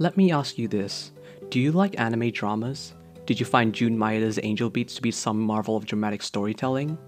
Let me ask you this. Do you like anime dramas? Did you find Jun Maeda's Angel Beats to be some marvel of dramatic storytelling?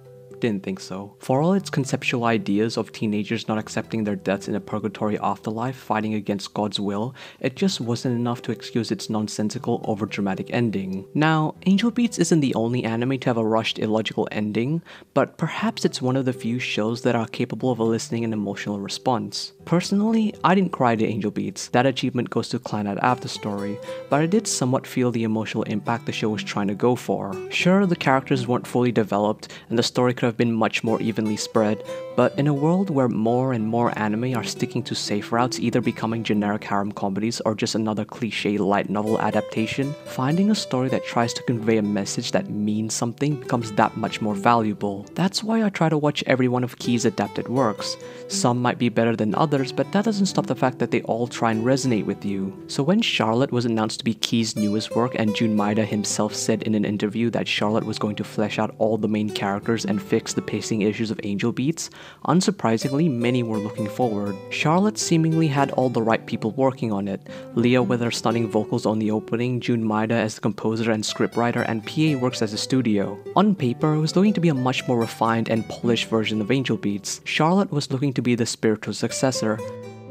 Didn't think so. For all its conceptual ideas of teenagers not accepting their deaths in a purgatory afterlife fighting against God's will, it just wasn't enough to excuse its nonsensical, overdramatic ending. Now, Angel Beats isn't the only anime to have a rushed, illogical ending, but perhaps it's one of the few shows that are capable of eliciting an emotional response. Personally, I didn't cry to Angel Beats. That achievement goes to Clannad Afterstory, but I did somewhat feel the emotional impact the show was trying to go for. Sure, the characters weren't fully developed, and the story could have been much more evenly spread, but in a world where more and more anime are sticking to safe routes, either becoming generic harem comedies or just another cliche light novel adaptation, finding a story that tries to convey a message that means something becomes that much more valuable. That's why I try to watch every one of Key's adapted works. Some might be better than others, but that doesn't stop the fact that they all try and resonate with you. So when Charlotte was announced to be Key's newest work and Jun Maeda himself said in an interview that Charlotte was going to flesh out all the main characters and fix the pacing issues of Angel Beats, unsurprisingly many were looking forward. Charlotte seemingly had all the right people working on it. Leah with her stunning vocals on the opening, Jun Maeda as the composer and scriptwriter, and PA Works as a studio. On paper, it was looking to be a much more refined and polished version of Angel Beats. Charlotte was looking to be the spiritual successor,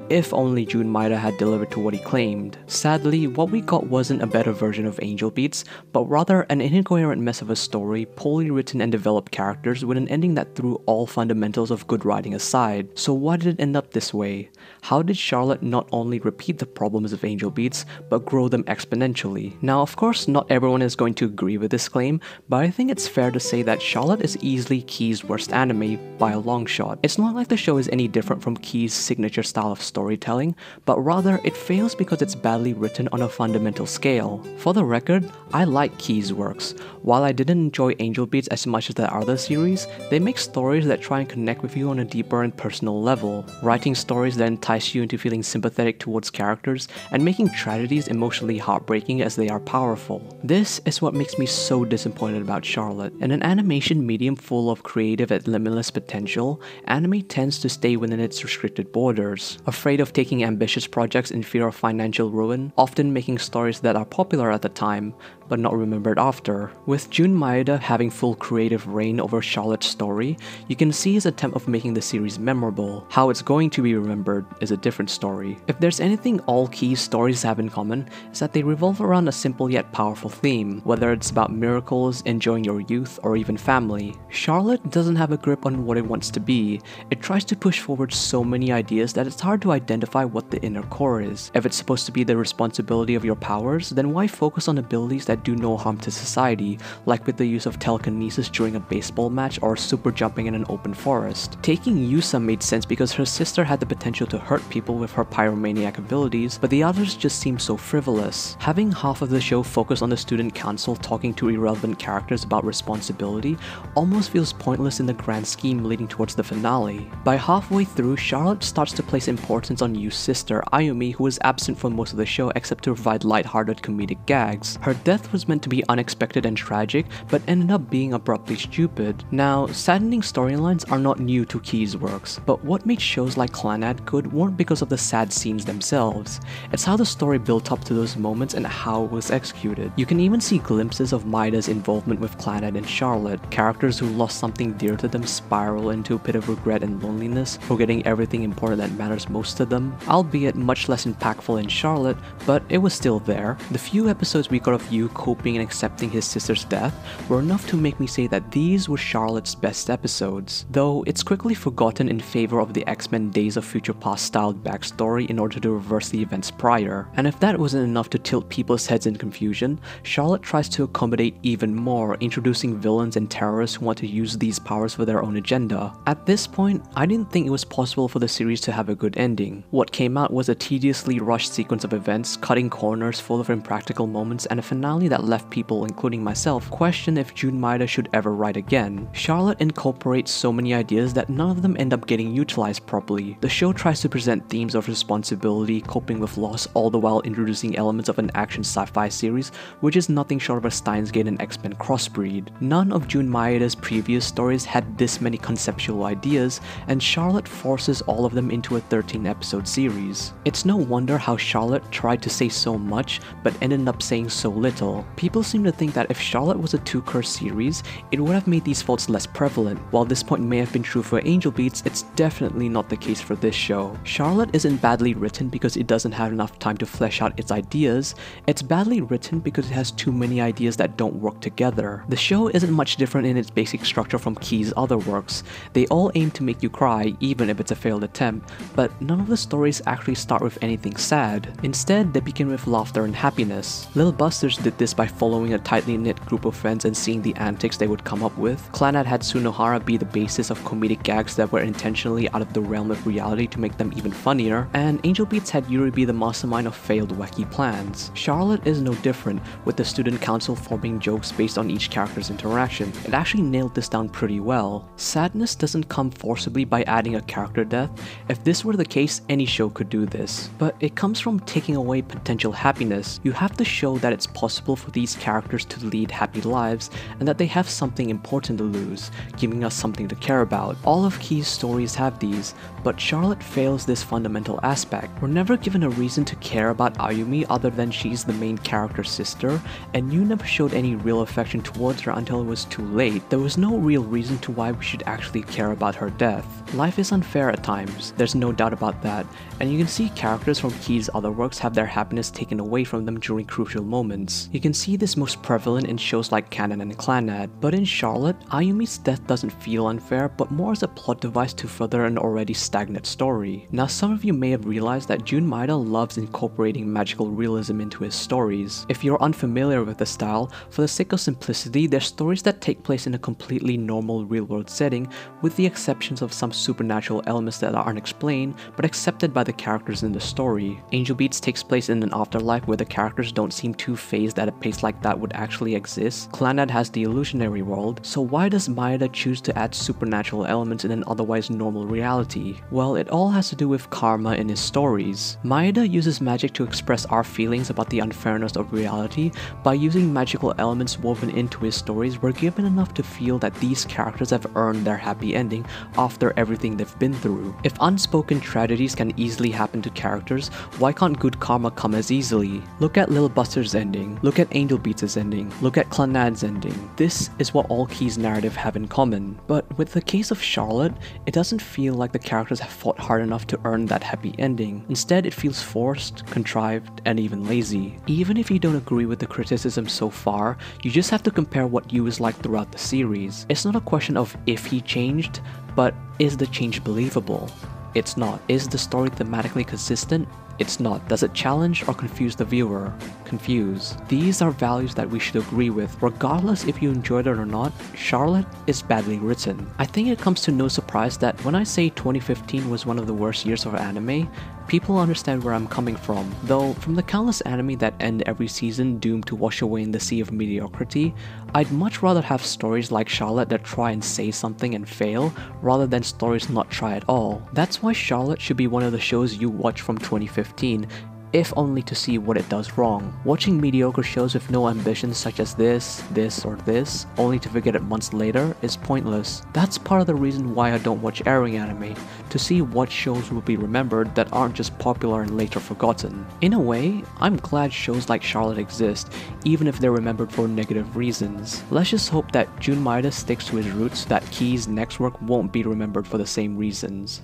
if only Jun Maeda had delivered to what he claimed. Sadly, what we got wasn't a better version of Angel Beats, but rather an incoherent mess of a story, poorly written and developed characters with an ending that threw all fundamentals of good writing aside. So why did it end up this way? How did Charlotte not only repeat the problems of Angel Beats, but grow them exponentially? Now, of course, not everyone is going to agree with this claim, but I think it's fair to say that Charlotte is easily Key's worst anime by a long shot. It's not like the show is any different from Key's signature style of storytelling, but rather it fails because it's badly written on a fundamental scale. For the record, I like Key's works. While I didn't enjoy Angel Beats as much as the other series, they make stories that try and connect with you on a deeper and personal level, writing stories that entice you into feeling sympathetic towards characters and making tragedies emotionally heartbreaking as they are powerful. This is what makes me so disappointed about Charlotte. In an animation medium full of creative and limitless potential, anime tends to stay within its restricted borders, afraid of taking ambitious projects in fear of financial ruin, often making stories that are popular at the time, but not remembered after. With Jun Maeda having full creative reign over Charlotte's story, you can see his attempt of making the series memorable. How it's going to be remembered is a different story. If there's anything all Key's stories have in common, is that they revolve around a simple yet powerful theme, whether it's about miracles, enjoying your youth, or even family. Charlotte doesn't have a grip on what it wants to be. It tries to push forward so many ideas that it's hard to identify what the inner core is. If it's supposed to be the responsibility of your powers, then why focus on abilities that do no harm to society, like with the use of telekinesis during a baseball match or super jumping in an open forest? Taking Yusa made sense because her sister had the potential to hurt people with her pyromaniac abilities, but the others just seemed so frivolous. Having half of the show focus on the student council talking to irrelevant characters about responsibility almost feels pointless in the grand scheme leading towards the finale. By halfway through, Charlotte starts to place importance on Yu's sister, Ayumi, who was absent for most of the show except to provide lighthearted comedic gags. Her death was meant to be unexpected and tragic, but ended up being abruptly stupid. Now, saddening storylines are not new to Key's works, but what made shows like Clannad good weren't because of the sad scenes themselves. It's how the story built up to those moments and how it was executed. You can even see glimpses of Maeda's involvement with Clannad and Charlotte. Characters who lost something dear to them spiral into a pit of regret and loneliness, forgetting everything important that matters most to them. Albeit much less impactful in Charlotte, but it was still there. The few episodes we got of Yu coping and accepting his sister's death were enough to make me say that these were Charlotte's best episodes, though it's quickly forgotten in favor of the X-Men Days of Future Past styled backstory in order to reverse the events prior. And if that wasn't enough to tilt people's heads in confusion, Charlotte tries to accommodate even more, introducing villains and terrorists who want to use these powers for their own agenda. At this point, I didn't think it was possible for the series to have a good ending. What came out was a tediously rushed sequence of events, cutting corners full of impractical moments, and a finale that left people, including myself, question if Jun Maeda should ever write again. Charlotte incorporates so many ideas that none of them end up getting utilized properly. The show tries to present themes of responsibility, coping with loss, all the while introducing elements of an action sci-fi series, which is nothing short of a Steins Gate and X-Men crossbreed. None of Jun Maeda's previous stories had this many conceptual ideas, and Charlotte forces all of them into a 13 episode series. It's no wonder how Charlotte tried to say so much but ended up saying so little. People seem to think that if Charlotte was a two-curse series, it would have made these faults less prevalent. While this point may have been true for Angel Beats, it's definitely not the case for this show. Charlotte isn't badly written because it doesn't have enough time to flesh out its ideas, it's badly written because it has too many ideas that don't work together. The show isn't much different in its basic structure from Key's other works. They all aim to make you cry, even if it's a failed attempt, but none of the stories actually start with anything sad. Instead, they begin with laughter and happiness. Little Busters did this by following a tightly knit group of friends and seeing the antics they would come up with. Clannad had Sunohara be the basis of comedic gags that were intentionally out of the realm of reality to make them even funnier, and Angel Beats had Yuri be the mastermind of failed wacky plans. Charlotte is no different, with the student council forming jokes based on each character's interaction. It actually nailed this down pretty well. Sadness doesn't come forcibly by adding a character death. If this were the case, any show could do this. But it comes from taking away potential happiness. You have to show that it's possible for these characters to lead happy lives and that they have something important to lose, giving us something to care about. All of Key's stories have these, but Charlotte fails this fundamental aspect. We're never given a reason to care about Ayumi other than she's the main character's sister, and you never showed any real affection towards her until it was too late. There was no real reason to why we should actually care about her death. Life is unfair at times, there's no doubt about that, and you can see characters from Key's other works have their happiness taken away from them during crucial moments. You can see this most prevalent in shows like Kanon and Clannad, but in Charlotte, Ayumi's death doesn't feel unfair, but more as a plot device to further an already stagnant story. Now, some of you may have realized that Jun Maeda loves incorporating magical realism into his stories. If you're unfamiliar with the style, for the sake of simplicity, they're stories that take place in a completely normal real-world setting, with the exceptions of some supernatural elements that are unexplained, but accepted by the characters in the story. Angel Beats takes place in an afterlife where the characters don't seem too phased that a place like that would actually exist. Clannad has the illusionary world, so why does Maeda choose to add supernatural elements in an otherwise normal reality? Well, it all has to do with karma in his stories. Maeda uses magic to express our feelings about the unfairness of reality. By using magical elements woven into his stories, we're given enough to feel that these characters have earned their happy ending after everything they've been through. If unspoken tragedies can easily happen to characters, why can't good karma come as easily? Look at Little Buster's ending, look at Angel Beats' ending, look at Clannad's ending. This is what all Key's narrative have in common. But with the case of Charlotte, it doesn't feel like the characters have fought hard enough to earn that happy ending. Instead, it feels forced, contrived, and even lazy. Even if you don't agree with the criticism so far, you just have to compare what Yu is like throughout the series. It's not a question of if he changed, but is the change believable? It's not. Is the story thematically consistent? It's not. Does it challenge or confuse the viewer? Confuse. These are values that we should agree with. Regardless if you enjoyed it or not, Charlotte is badly written. I think it comes to no surprise that when I say 2015 was one of the worst years of anime, people understand where I'm coming from. Though, from the countless anime that end every season doomed to wash away in the sea of mediocrity, I'd much rather have stories like Charlotte that try and say something and fail, rather than stories not try at all. That's why Charlotte should be one of the shows you watch from 2015, if only to see what it does wrong. Watching mediocre shows with no ambitions such as this, or this, only to forget it months later, is pointless. That's part of the reason why I don't watch airing anime, to see what shows will be remembered that aren't just popular and later forgotten. In a way, I'm glad shows like Charlotte exist, even if they're remembered for negative reasons. Let's just hope that Jun Maeda sticks to his roots so that Key's next work won't be remembered for the same reasons.